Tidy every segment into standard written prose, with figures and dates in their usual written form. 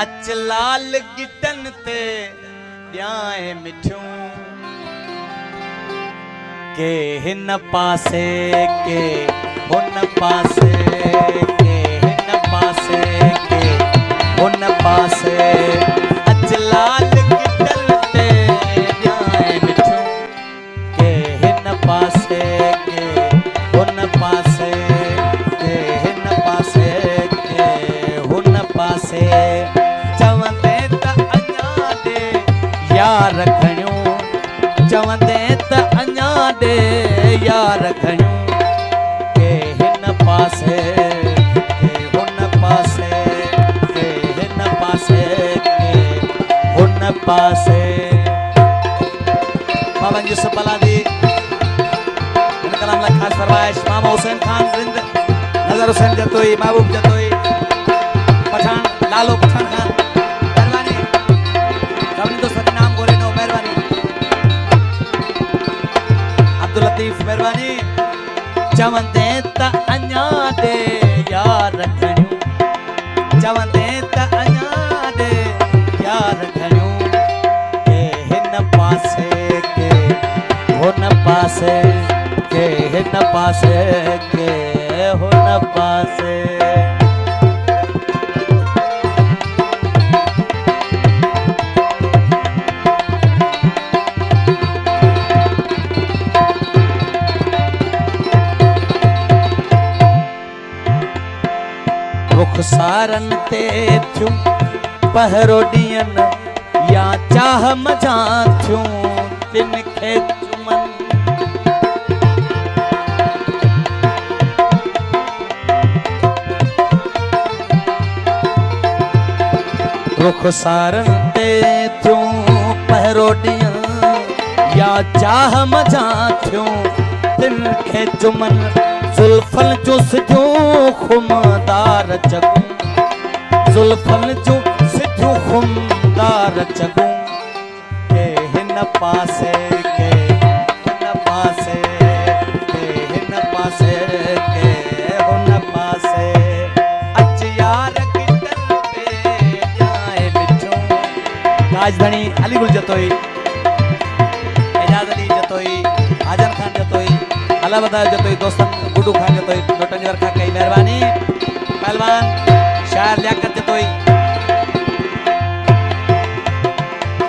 अच लाल गिटन ते ॾियाए मिठियूं के हिन पासे के हुन पासे के हिन पासे के हुन पासे अच लाल गिटन ते ॾियाए मिठियूं के हिन पासे के हुन पासे के हिन पासे के हुन पासे चवंदे त अञा ॾे यार खणियूं चवंदे त अञा ॾे यार खणियूं के हिन पासे के हुन पासे के हिन पासे के हुन पासे बाबा यूसुफ बलादी इन कलाम ला खास फरमाइश मामा हुसैन खान जिंद नजर हुसैन जतोई महबूब जतोई पठान लालो पठान खान मेहरबानी सभी दोस्तों के नाम बोले नो मेहरबानी अब्दुल लतीफ मेहरबानी चवंदे त अञा ॾे यार खणियूं चवंदे त अञा ॾे यार खणियूं के हिन पासे के हुन पासे के हिन पासे के हुन पासे रुखसारन ते थियूं पहरो ॾियन या चाह मझा थियूं तिन खे चुमन रुखसारन ते थियूं पहरो ॾियन या चाह मझा थियूं तिन खे चुमन जुल्फन जो सिधियूं खुमदार चगूं जुल्फन जो सिधियूं खुमदार चगूं के हिन पासे के हुन पासे के हिन पासे के हुन पासे अच यार गिटन ते ॾियाए मिठियूं राजधानी अलीगुल जतोई एजाज अली जतोई आजम खान जतोई अला बतायो जतोई दोस्तन गुडू खान जतोई नोटन वर्खा कई मेहरबानी पहलवान शायर लियाकत जतोई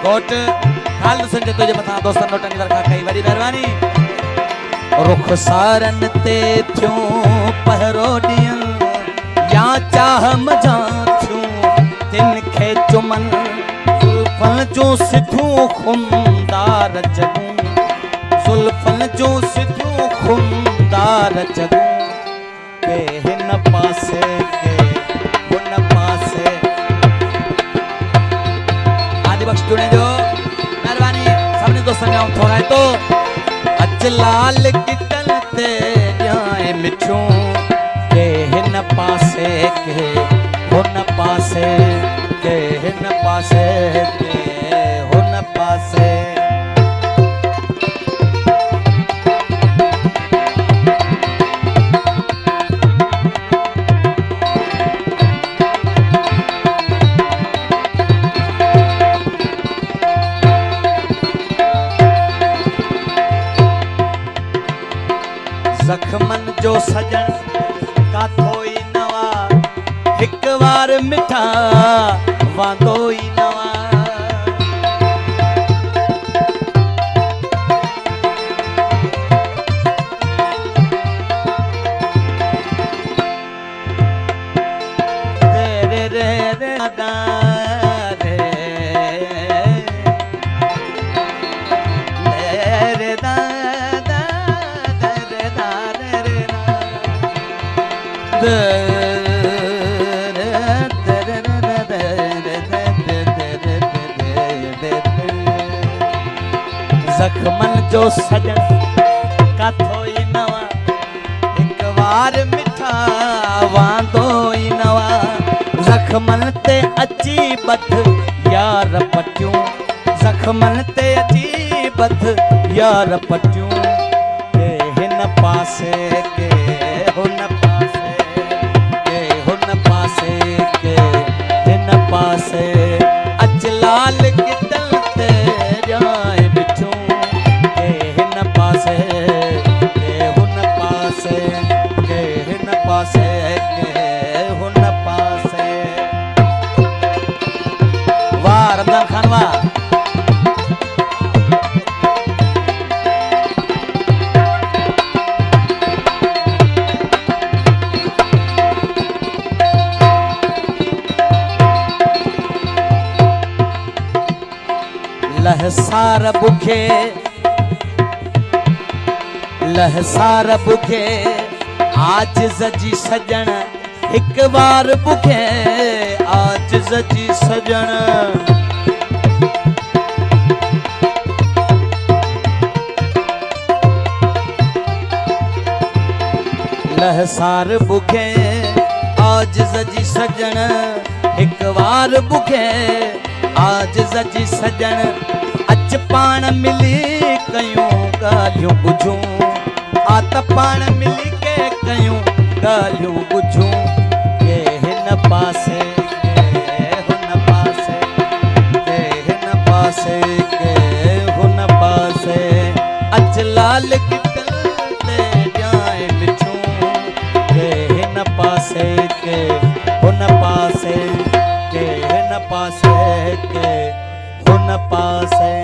गोट खाल हुसैन जतोई जे मथा दोस्तन नोटन वर्खा कई वडी मेहरबानी रुखसारन ते थियूं पहरो ॾियन या चाह मझा थियूं तिन खे चुमन जुल्फन जो सिधियूं खुमदार जगूं जुल्फन जो सिधियूं खुमदार जगूं के हिन पासे के हुन पासे आदि बख्श जुड़े जो मेहरबानी सभी दोस्तों ने थोड़ा है तो अच लाल गिटन ते ॾियाए मिठियूं के हिन पासे के हुन पासे के हिन पासे के हुन पासे जख्मन जो सजन काथो ई नवा हिक बार मिठा वांदो ई नवा रे रे रे दा रे रे दा जख्मन जो सजन काथो ई नवा हिक बार मिठा वांदो ई नवा जख्मन ते अची बथ यार पटियूं जख्मन ते अची बथ यार पटियूं के हिन पासे के हुन पासे के हुन पासे लहसार बुखे लहसार बुखे आज जी सजन एक बार बुखे आज जी सजन लहसार बुखे आज जी सजन एक बार बुखे आज जी सजन अच पाण मिली कयूं ॻाल्हियूं ॿुधूं आत पाण मिली के कयूं ॻाल्हियूं ॿुधूं के हिन पासे के हुन पासे के हिन पासे के हुन पासे अच लाल किटल ते ॼाए मिठूं के हिन पासे के हुन पासे के हिन पासे के हुन पासे